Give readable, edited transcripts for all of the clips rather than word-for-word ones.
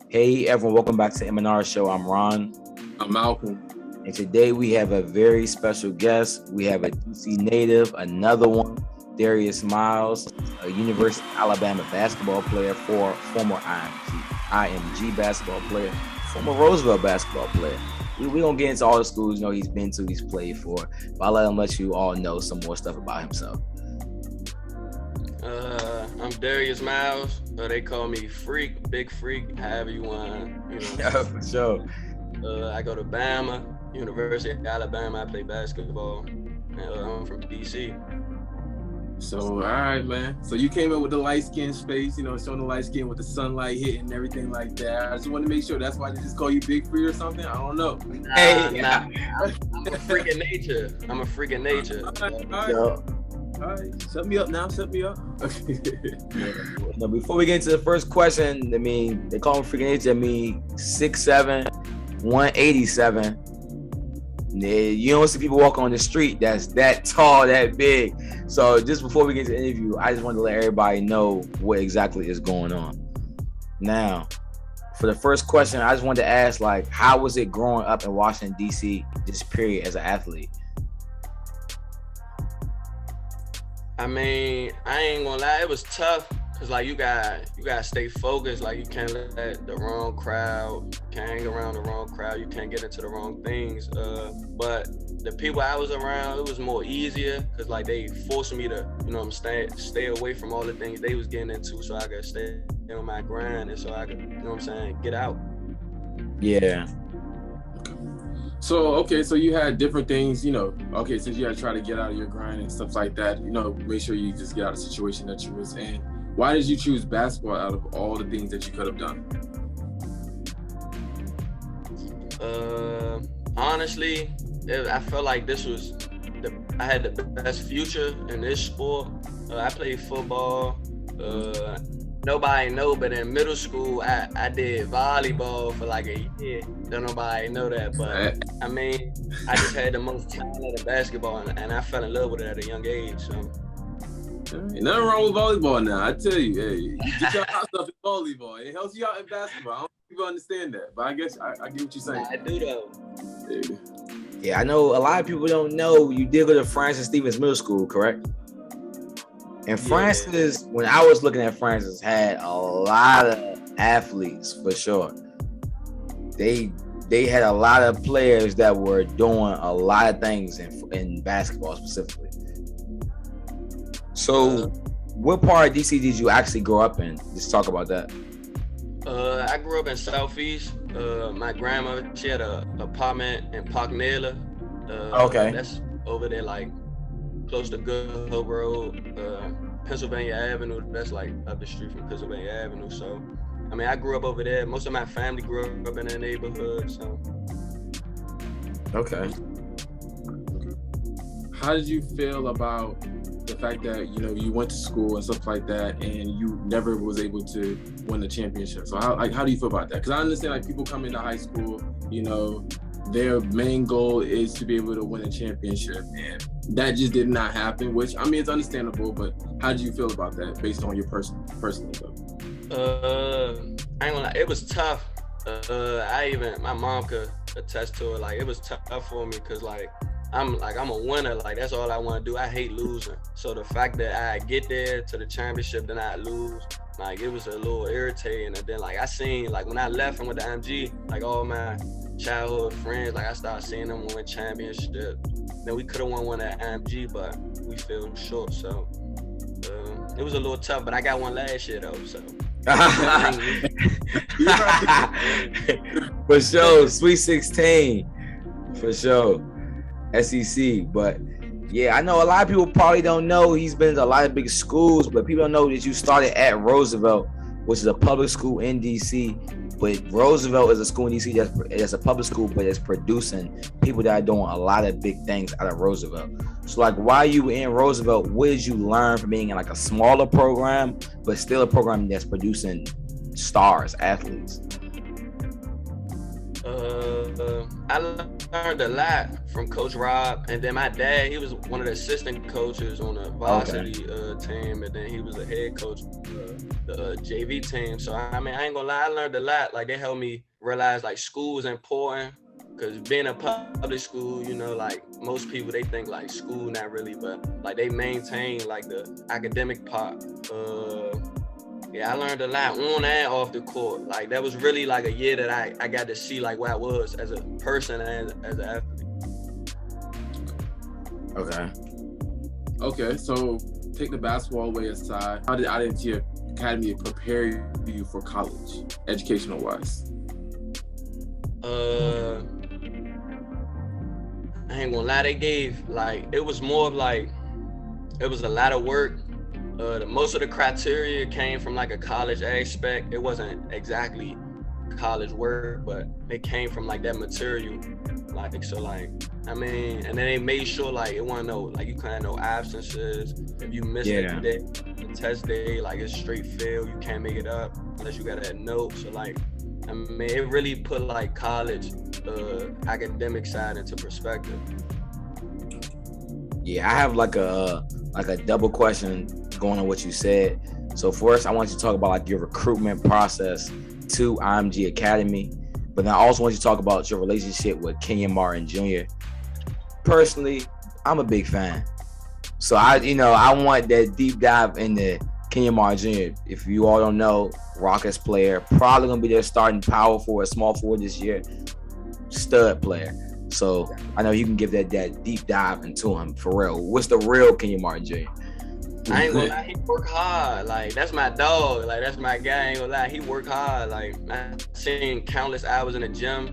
Hey everyone, welcome back to M&R Show. I'm Ron. I'm Malcolm. And today we have a very special guest. We have a DC native, another one, Darius Miles, a University of Alabama basketball player, former IMG basketball player, former Roosevelt basketball player. We don't get into all the schools he's been to, he's played for, but I'll let you all know some more stuff about himself. I'm Darius Miles. They call me Freak, Big Freak, however you want. Yeah, for sure. I go to Bama, University of Alabama. I play basketball. And, I'm from DC. So, all right, man. So you came up with the light-skinned space, showing the light skin with the sunlight hitting and everything like that. I just want to make sure that's why they just call you Big Freak or something. I don't know. Nah. I'm a freak of nature. All right, set me up now. Now, before we get into the first question, they call him freaking nature. 6'7", 187. You don't see people walk on the street that's that tall, that big. So just before we get into the interview, I just wanted to let everybody know what exactly is going on. Now, for the first question, I just wanted to ask, how was it growing up in Washington, D.C., this period as an athlete? I ain't gonna lie, it was tough because you gotta stay focused. You can't let the wrong crowd, you can't hang around the wrong crowd, you can't get into the wrong things. But the people I was around, it was more easier because they forced me to, stay away from all the things they was getting into, so I could stay on my grind and so I could, get out. Yeah. So you had different things, since you had to try to get out of your grind and stuff like that, make sure you just get out of the situation that you was in. Why did you choose basketball out of all the things that you could have done? Honestly, I felt like I had the best future in this sport. I played football. Nobody know, but in middle school, I did volleyball for a year. Don't nobody know that, but I just had the most talent in basketball, and I fell in love with it at a young age. So. Ain't nothing wrong with volleyball now. I tell you, hey, you get your hot stuff in volleyball. It helps you out in basketball. I don't think people understand that, but I guess I get what you're saying. I do though. Yeah, I know a lot of people don't know you did go to Francis Stevens Middle School, correct? And Francis, when I was looking at Francis, had a lot of athletes for sure. They had a lot of players that were doing a lot of things in basketball specifically. So, what part of DC did you actually grow up in? Let's talk about that. I grew up in Southeast. My grandma, she had an apartment in Park Naylor. Okay. That's over there, close to Good Hope Road, Pennsylvania Avenue. That's up the street from Pennsylvania Avenue. So, I grew up over there. Most of my family grew up in that neighborhood. So. Okay. How did you feel about the fact that you went to school and stuff like that, and you never was able to win the championship? So how do you feel about that? Because I understand people come into high school, their main goal is to be able to win a championship, and that just did not happen. Which it's understandable, but how do you feel about that based on your personal though? I ain't gonna lie, it was tough. My mom could attest to it. It was tough for me because I'm a winner. That's all I want to do. I hate losing. So the fact that I get there to the championship, then I lose, it was a little irritating. And then I seen when I left and went to MG, all my childhood friends, I started seeing them win championship. Then we could have won one at MG, but we fell short. So it was a little tough. But I got one last year though. So. For sure, Sweet 16, for sure. SEC, but yeah, I know a lot of people probably don't know he's been to a lot of big schools, but people don't know that you started at Roosevelt, which is a public school in DC. But Roosevelt is a school in DC that's a public school, but it's producing people that are doing a lot of big things out of Roosevelt. So while you were in Roosevelt, what did you learn from being in a smaller program, but still a program that's producing stars, athletes? I learned a lot from Coach Rob, and then my dad, he was one of the assistant coaches on the varsity team, and then he was a head coach the JV team. So I mean, I ain't gonna lie, I learned a lot. Like they helped me realize like school is important. Cause being a public school, you know, like most people, they think like school not really, but like they maintain like the academic part. Yeah, I learned a lot on and off the court. Like that was really like a year that I got to see like where I was as a person and as an athlete. Okay, so take the basketball away aside. How did IMG Academy prepare you for college, educational wise? I ain't gonna lie, they gave like, it was more of like, it was a lot of work. Most of the criteria came from like a college aspect. It wasn't exactly college work, but it came from like that material. Like, so like, I mean, and then they made sure like it wasn't no, like you couldn't have no absences. If you missed the test day, like it's straight fail. You can't make it up unless you got that note. So like, I mean, it really put like college academic side into perspective. Yeah, I have like a double question going on what you said. So first, I want you to talk about like your recruitment process to IMG Academy, but then I also want you to talk about your relationship with Kenyon Martin Jr. Personally, I'm a big fan. So I want that deep dive into Kenyon Martin Jr. If you all don't know, Rockets player, probably gonna be their starting power forward, small forward this year, stud player. So I know you can give that deep dive into him for real. What's the real Kenyon Martin Jr.? I ain't gonna lie, he work hard. Like that's my dog. Like that's my guy. I ain't gonna lie, he work hard. Like I seen countless hours in the gym.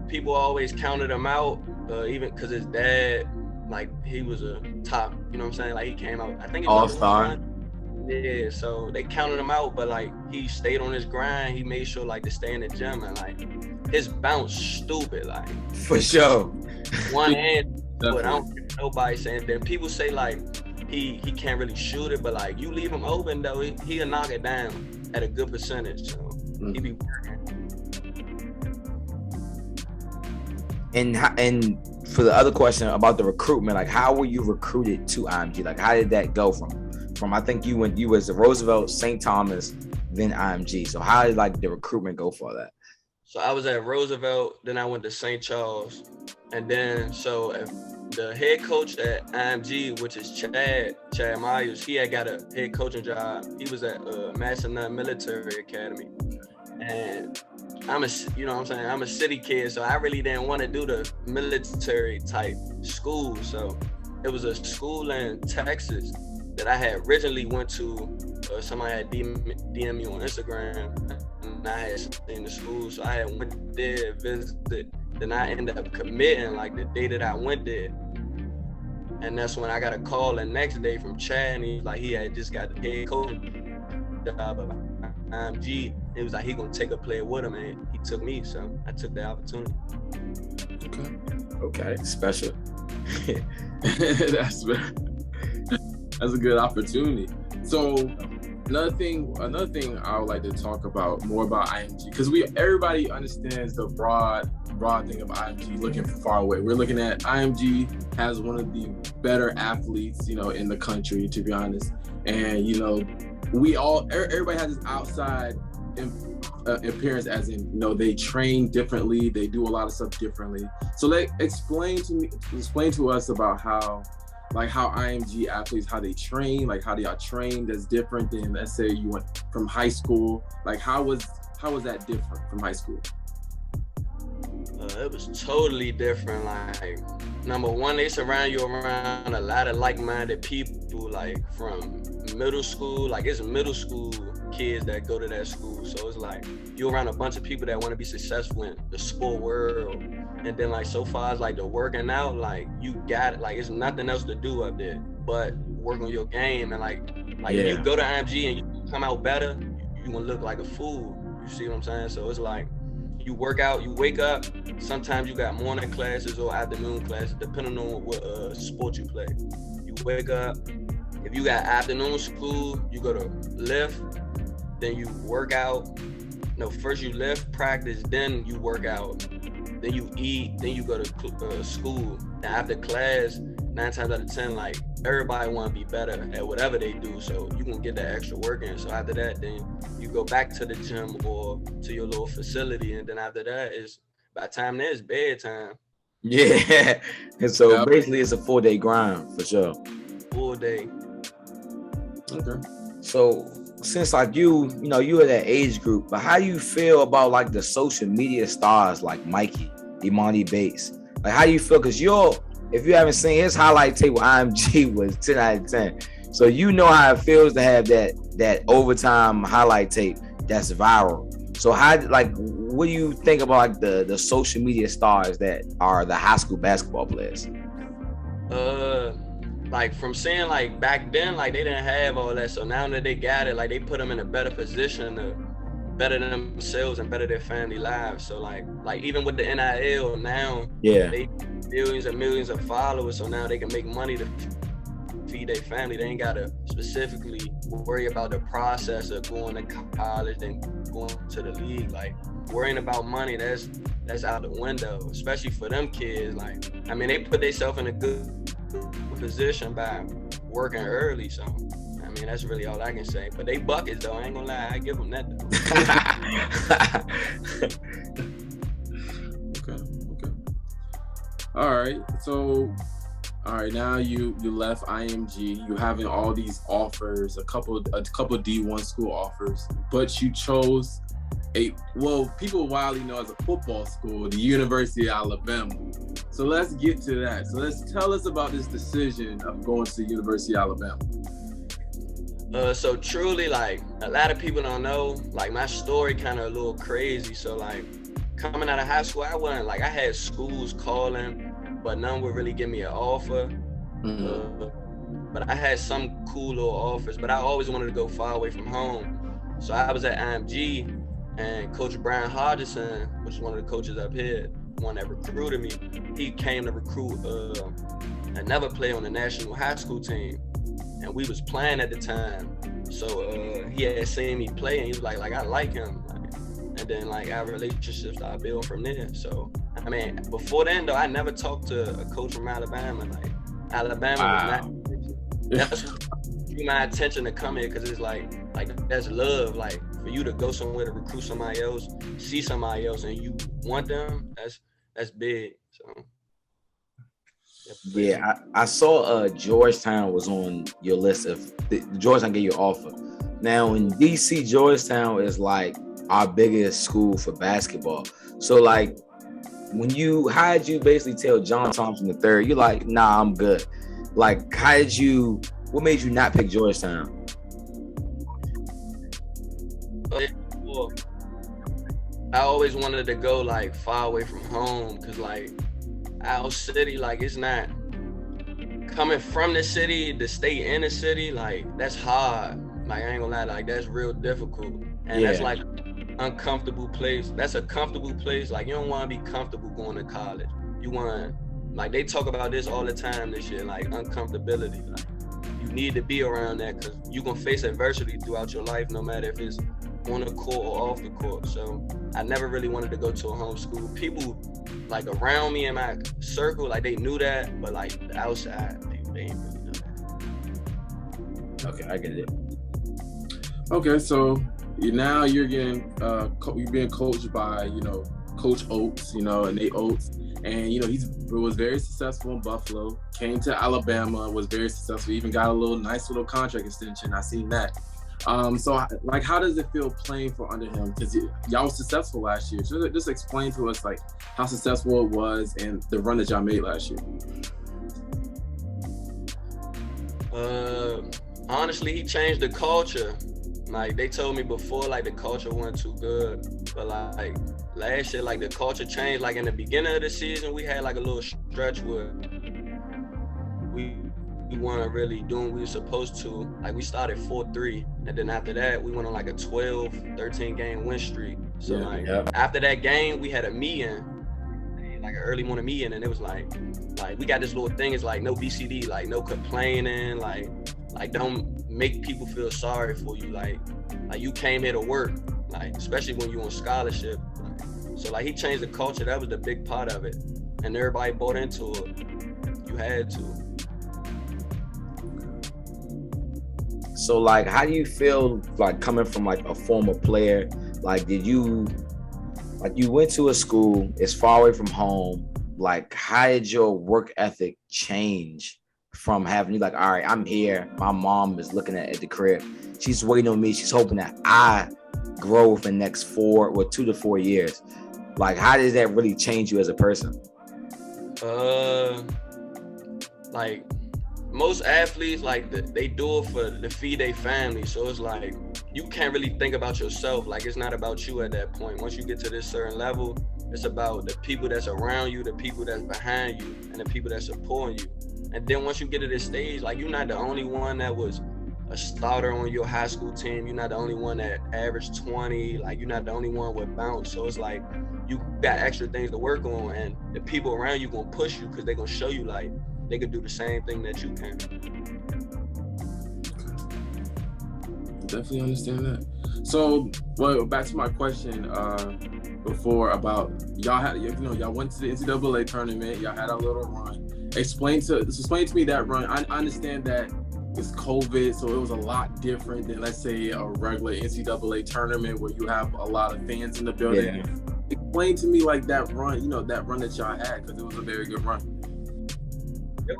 People always counted him out, even because his dad, like he was a top. You know what I'm saying? Like he came out. I think all-star. Yeah, so they counted him out, but like he stayed on his grind. He made sure like to stay in the gym, and like his bounce stupid, like for sure. One hand, but I don't hear nobody saying that. People say like he can't really shoot it, but like you leave him open though, he'll knock it down at a good percentage. So he be working. And for the other question about the recruitment, like how were you recruited to IMG? Like how did that go from I think you was at Roosevelt, St. Thomas, then IMG. So how did like the recruitment go for that? So I was at Roosevelt, then I went to St. Charles, and then so if the head coach at IMG, which is Chad Miles, he had got a head coaching job. He was at Massanutten Military Academy, and I'm a city kid, so I really didn't want to do the military type school. So it was a school in Texas that I had originally went to. Somebody had DM me on Instagram, and I had seen the school, so I had went there, visited. Then I ended up committing like the day that I went there, and that's when I got a call the next day from Chad, and he had just got the head coaching job of IMG. It was like he gonna take a player with him, and he took me, so I took the opportunity. Okay, special. That's a good opportunity. So another thing I would like to talk about more about IMG, because everybody understands the broad thing of IMG looking far away. We're looking at IMG has one of the better athletes, in the country, to be honest. And everybody has this outside appearance, as in they train differently, they do a lot of stuff differently. So explain to us about how IMG athletes, how they train, like how they are trained that's different than, let's say, you went from high school. Like how was that different from high school? It was totally different. Like, number one, they surround you around a lot of like-minded people, like from middle school. Like it's middle school kids that go to that school. So it's like you're around a bunch of people that want to be successful in the sport world. And then like so far as like the working out, like you got it. Like it's nothing else to do up there but work on your game. And like if you go to IMG and you come out better, you gonna look like a fool. You see what I'm saying? So it's like you work out, you wake up. Sometimes you got morning classes or afternoon classes, depending on what sport you play. You wake up. If you got afternoon school, you go to lift, then you work out. No, first you lift, practice, then you work out. Then you eat, then you go to school. And after class, 9 times out of 10, like everybody want to be better at whatever they do, so you gonna get that extra work in. So after that, then you go back to the gym or to your little facility, and then after that is by the time there's bedtime. Yeah, and so basically it's a 4-day grind for sure. Full day. Okay. So since like you know, you're that age group, but how do you feel about like the social media stars like Mikey, Imani Bates? Like how do you feel? Because if you haven't seen his highlight tape with IMG was 10 out of 10. So you know how it feels to have that overtime highlight tape that's viral. So what do you think about like the social media stars that are the high school basketball players? Like from seeing like back then, like they didn't have all that. So now that they got it, like they put them in a better position to better themselves and better their family lives. So like even with the NIL now, they millions and millions of followers. So now they can make money to feed their family. They ain't gotta specifically worry about the process of going to college and going to the league. Like worrying about money, that's out the window, especially for them kids. Like, I mean, they put themselves in a good position by working early. So, I mean, that's really all I can say. But they buckets though. I ain't gonna lie, I give them that though. Okay. All right. So, now you left IMG. You having all these offers, a couple D1 school offers, but you chose people widely know as a football school, the University of Alabama. So let's get to that. So let's tell us about this decision of going to the University of Alabama. So truly, like a lot of people don't know, like my story kind of a little crazy. So like coming out of high school, I had schools calling, but none would really give me an offer. But I had some cool little offers, but I always wanted to go far away from home. So I was at IMG, and Coach Brian Hodgson, which is one of the coaches up here, one that recruited me, he came to recruit another player on the national high school team. And we was playing at the time. So he had seen me play, and he was like I like him. And then our relationship started building from there. So, I mean, before then though, I never talked to a coach from Alabama. Alabama was not, that's what drew my attention to come here, because it's like that's love. Like for you to go somewhere to recruit somebody else, see somebody else, and you want them, that's big. So yeah, I saw Georgetown was on your list. If Georgetown gave you an offer. Now in DC, Georgetown is like our biggest school for basketball. So how did you basically tell John Thompson III, you're like, nah, I'm good? Like, what made you not pick Georgetown? I always wanted to go far away from home, because our city, it's not coming from the city to stay in the city, that's hard. I ain't gonna lie, that's real difficult. And that's uncomfortable place. That's a comfortable place. You don't want to be comfortable going to college. You want, they talk about this all the time, this shit, uncomfortability. You need to be around that, because you're gonna face adversity throughout your life, no matter if it's on the court or off the court. So I never really wanted to go to a home school. People around me in my circle, they knew that, but the outside, they ain't really know that. Okay, I get it. Okay, so you're getting you're being coached by Coach Oats, and Nate Oats, and he was very successful in Buffalo. Came to Alabama, was very successful. Even got a nice little contract extension. I seen that. So how does it feel playing for under him? Because y'all was successful last year. So just explain to us how successful it was and the run that y'all made last year. Honestly, he changed the culture. They told me before, the culture wasn't too good, but last year, the culture changed. In the beginning of the season, we had a little stretch where we weren't really doing what we were supposed to. We started 4-3, and then after that, we went on a 12, 13 game win streak. So after that game, we had a meeting, an early morning meeting, and it was we got this little thing. It's no BCD, no complaining, don't make people feel sorry for you. You came here to work, especially when you're on scholarship. So he changed the culture. That was the big part of it, and everybody bought into it. You had to. So like, how do you feel like coming from like a former player? Like, you went to a school, it's far away from home. Like, how did your work ethic change from having you like, all right, I'm here. My mom is looking at the crib. She's waiting on me. She's hoping that I grow within the next 2 to 4 years. Like, how does that really change you as a person? Like most athletes, like they do it for to feed their family. So it's like you can't really think about yourself. Like it's not about you at that point. Once you get to this certain level, it's about the people that's around you, the people that's behind you, and the people that's supporting you. And then once you get to this stage, like you're not the only one that was a starter on your high school team. You're not the only one that averaged 20. Like you're not the only one with bounce. So it's like you got extra things to work on, and the people around you gonna push you because they're gonna show you like they could do the same thing that you can. Definitely understand that. So, well, back to my question before about y'all went to the NCAA tournament. Y'all had a little run. Explain to me that run. I understand that it's COVID, so it was a lot different than, let's say, a regular NCAA tournament where you have a lot of fans in the building. Yeah. Explain to me like that run, that run that y'all had, because it was a very good run. It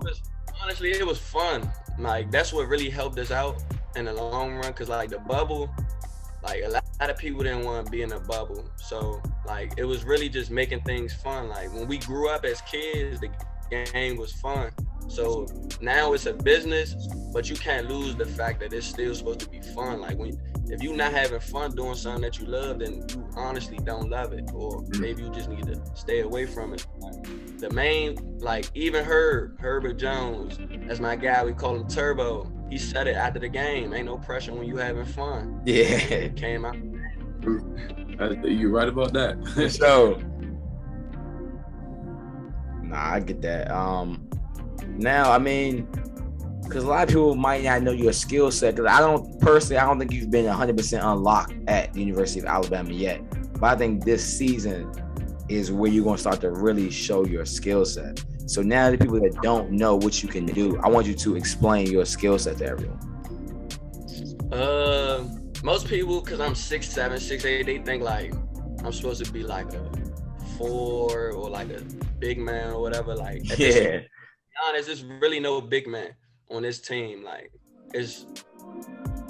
was fun. Like that's what really helped us out in the long run, because like the bubble, like a lot of people didn't want to be in a bubble. So like it was really just making things fun. Like when we grew up as kids, the game was fun. So now it's a business, but you can't lose the fact that it's still supposed to be fun. Like if you're not having fun doing something that you love, then you honestly don't love it, or maybe you just need to stay away from it. Like, the main, like even Herbert Jones, that's my guy, we call him Turbo. He said it after the game, ain't no pressure when you having fun. Yeah. It came out. You're right about that. So, I get that. Now, I mean, because a lot of people might not know your skill set. Because I don't think you've been 100% unlocked at the University of Alabama yet. But I think this season is where you're going to start to really show your skill set. So now the people that don't know what you can do, I want you to explain your skill set to everyone. Most people, because I'm 6'7", 6'8", they think like I'm supposed to be like a 4 or like a big man or whatever. Like, to be honest, there's really no big man on this team. Like, it's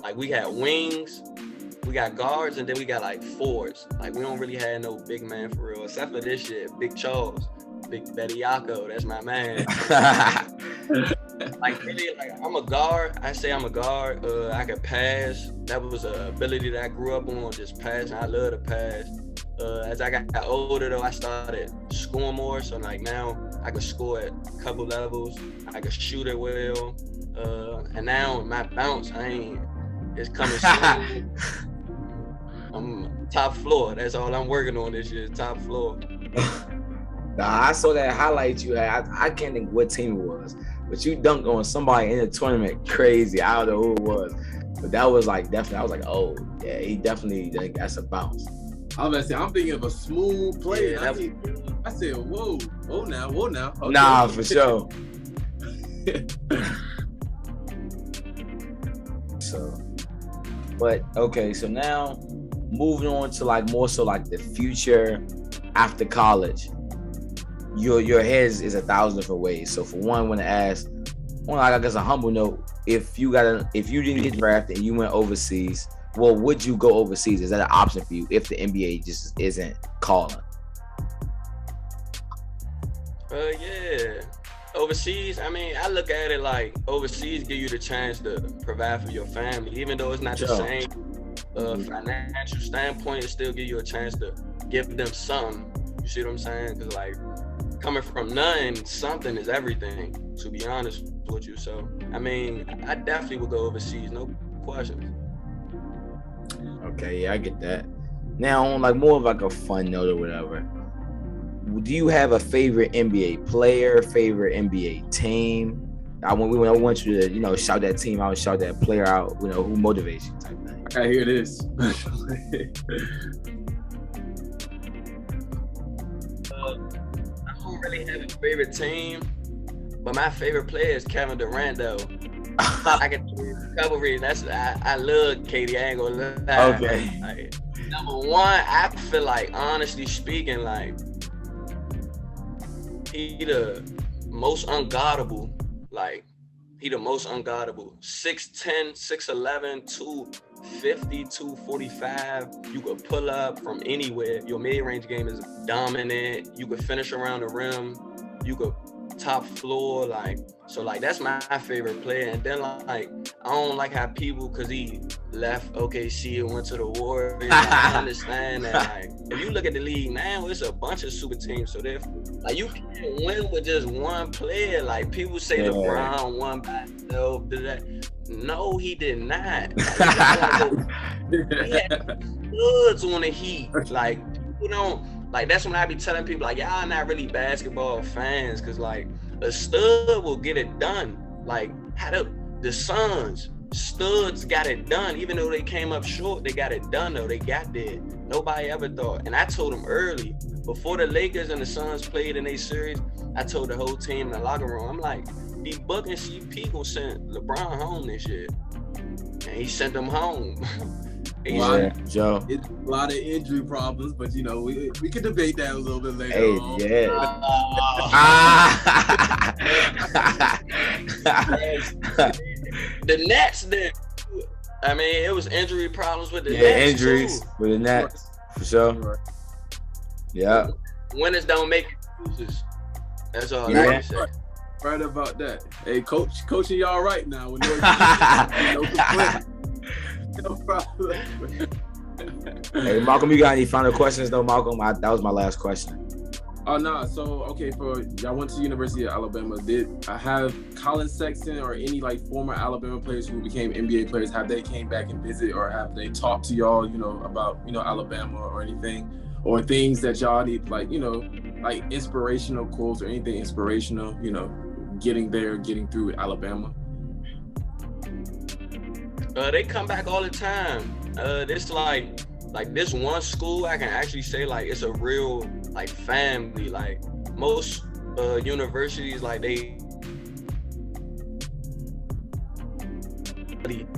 like we got wings, we got guards, and then we got like forwards. Like, we don't really have no big man for real, except for this shit, Big Charles, Big Betty Yako, that's my man. Like, really, like, I'm a guard. I say I'm a guard. I can pass. That was an ability that I grew up on, just passing. I love to pass. As I got older, though, I started scoring more. So, like, now I can score at a couple levels. I can shoot it well. And now my bounce, it's coming soon. I'm top floor. That's all I'm working on this year, top floor. Nah, I saw that highlight you had. I can't think what team it was, but you dunked on somebody in the tournament. Crazy. I don't know who it was, but that was like definitely. I was like, oh yeah, he definitely that's a bounce. I was about to say, I'm thinking of a smooth play. Yeah, I said, whoa now. Okay. Nah, for sure. So now moving on to like more so like the future after college. Your head is 1,000 different ways. So for one, I want to ask, on I guess a humble note, if you didn't get drafted and you went overseas, well, would you go overseas? Is that an option for you if the NBA just isn't calling? Yeah. Overseas, I mean, I look at it like overseas give you the chance to provide for your family, even though it's not the same financial standpoint. It still give you a chance to give them something. You see what I'm saying? Because like coming from nothing, something is everything. To be honest with you, so I mean, I definitely would go overseas, no questions. Okay, yeah, I get that. Now, on like more of like a fun note or whatever, do you have a favorite NBA player, favorite NBA team? I want you to, shout that team out, shout that player out, who motivates you type thing. I hear this. I don't really have a favorite team, but my favorite player is Kevin Durant, though. I can do a couple reasons. I love Katie. I ain't gonna lie. Okay. Like, number one, I feel like, honestly speaking, like he the most unguardable. Like he the most unguardable. 6'10", 6'11", 250, 245. You could pull up from anywhere. Your mid-range game is dominant. You could finish around the rim. You could top floor, like, so like that's my favorite player. And then like I don't like how people, cause he left OKC and went to the Warriors. I understand that, like, if you look at the league now, it's a bunch of super teams. So therefore, like, you can't win with just one player. Like, people say LeBron won by himself. No, he did not. Like, he had studs on the Heat. Like, people don't. Like, that's when I be telling people, like, y'all not really basketball fans, because, like, a stud will get it done. Like, how the Suns, studs got it done. Even though they came up short, they got it done, though. They got there. Nobody ever thought. And I told them early, before the Lakers and the Suns played in a series, I told the whole team in the locker room, I'm like, the Buck and CP gonna send LeBron home this year. And he sent them home. Joe. It's a lot of injury problems, but you know, we could debate that a little bit later on. The Nets did. I mean, it was injury problems with the Nets. Yeah, injuries too. With the Nets, for sure. Right. Yeah. Winners don't make excuses. That's all I can say. Right about that. Hey, coaching y'all right now. With no problem. Hey, Malcolm, you got any final questions though, Malcolm? That was my last question. Oh, no. So, okay, y'all went to the University of Alabama. Did I have Colin Sexton or any like former Alabama players who became NBA players? Have they came back and visit, or have they talked to y'all, you know, about, you know, Alabama or anything, or things that y'all need, like, you know, like inspirational quotes or anything inspirational, you know, getting through Alabama? They come back all the time. This like this one school, I can actually say, like, it's a real, like, family. Like, most universities, like, they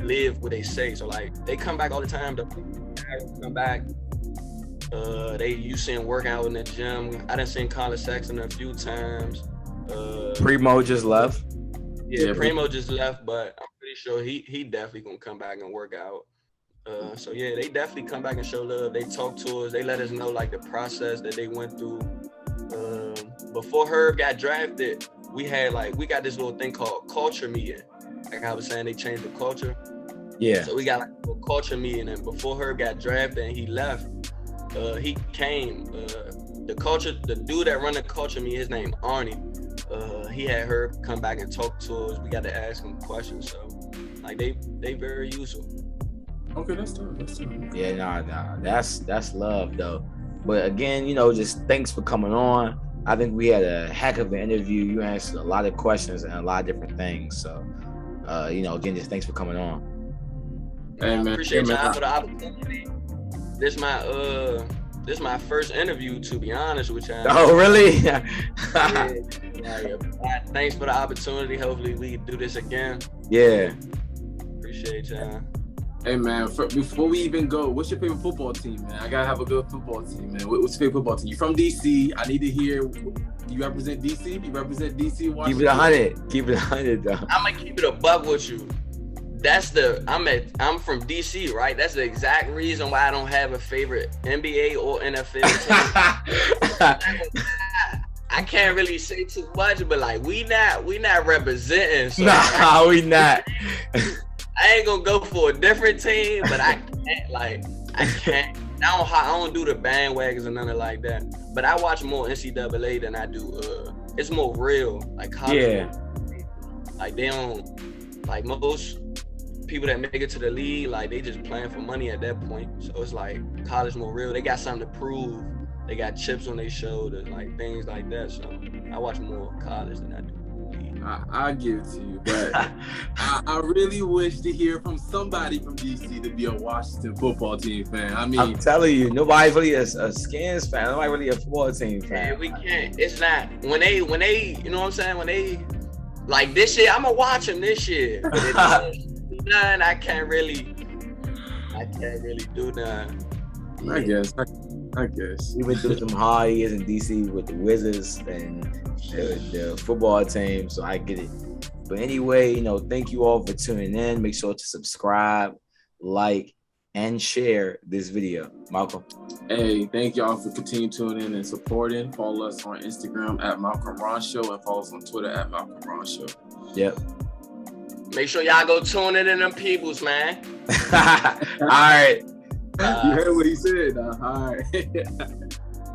live what they say. So, like, they come back all the time. The come back. You seen working out in the gym. I done seen Colin Sexton a few times. Primo just left. Yeah, Primo just left, but I'm pretty sure he definitely gonna come back and work out. So yeah, they definitely come back and show love. They talk to us. They let us know, like, the process that they went through. Before Herb got drafted, we got this little thing called culture meeting. Like I was saying, they changed the culture. Yeah. So we got like a culture meeting, and before Herb got drafted and he left, he came. The dude that run the culture meeting, his name Arnie. He had Herb come back and talk to us. We got to ask him questions. So, like, they very useful. Okay, that's tough. Yeah, nah. That's love though. But again, you know, just thanks for coming on. I think we had a heck of an interview. You answered a lot of questions and a lot of different things. So, you know, again, just thanks for coming on. Hey, man. I appreciate y'all for the opportunity. This is my first interview, to be honest with y'all. Oh, really? Thanks for the opportunity. Hopefully we can do this again. Yeah. Appreciate y'all. Hey, man, before we even go, what's your favorite football team, man? I gotta have a good football team, man. What's your favorite football team? You from DC? I need to hear. You represent DC? You represent DC? Washington? Keep it 100, though. I'm gonna keep it above with you. I'm from DC, right? That's the exact reason why I don't have a favorite NBA or NFL team. I can't really say too much, but like we not representing. So nah, we not. I ain't gonna go for a different team, but I can't. I don't do the bandwagons or nothing like that. But I watch more NCAA than I do. It's more real, like college. Yeah. Like they don't, like most people that make it to the league, like they just playing for money at that point. So it's like college more real. They got something to prove. They got chips on their shoulders, like things like that. So I watch more college than I do. I give it to you, but I really wish to hear from somebody from DC to be a Washington football team fan. I mean, I'm telling you, nobody's really a Skins fan. Nobody really a football team fan. Yeah, we can't. It's not when they, you know what I'm saying? When they like this year, I'm gonna watch him this year. But if none, I can't really do none. I guess. We went through some hard years in DC with the Wizards and the football team, so I get it. But anyway, thank you all for tuning in. Make sure to subscribe, like, and share this video. Malcolm. Hey, thank y'all for continuing tuning in and supporting. Follow us on Instagram at Malc and Ron Show and follow us on Twitter at Malc and Ron Show. Yep. Make sure y'all go tune in them peoples, man. All right. You heard what he said. All right.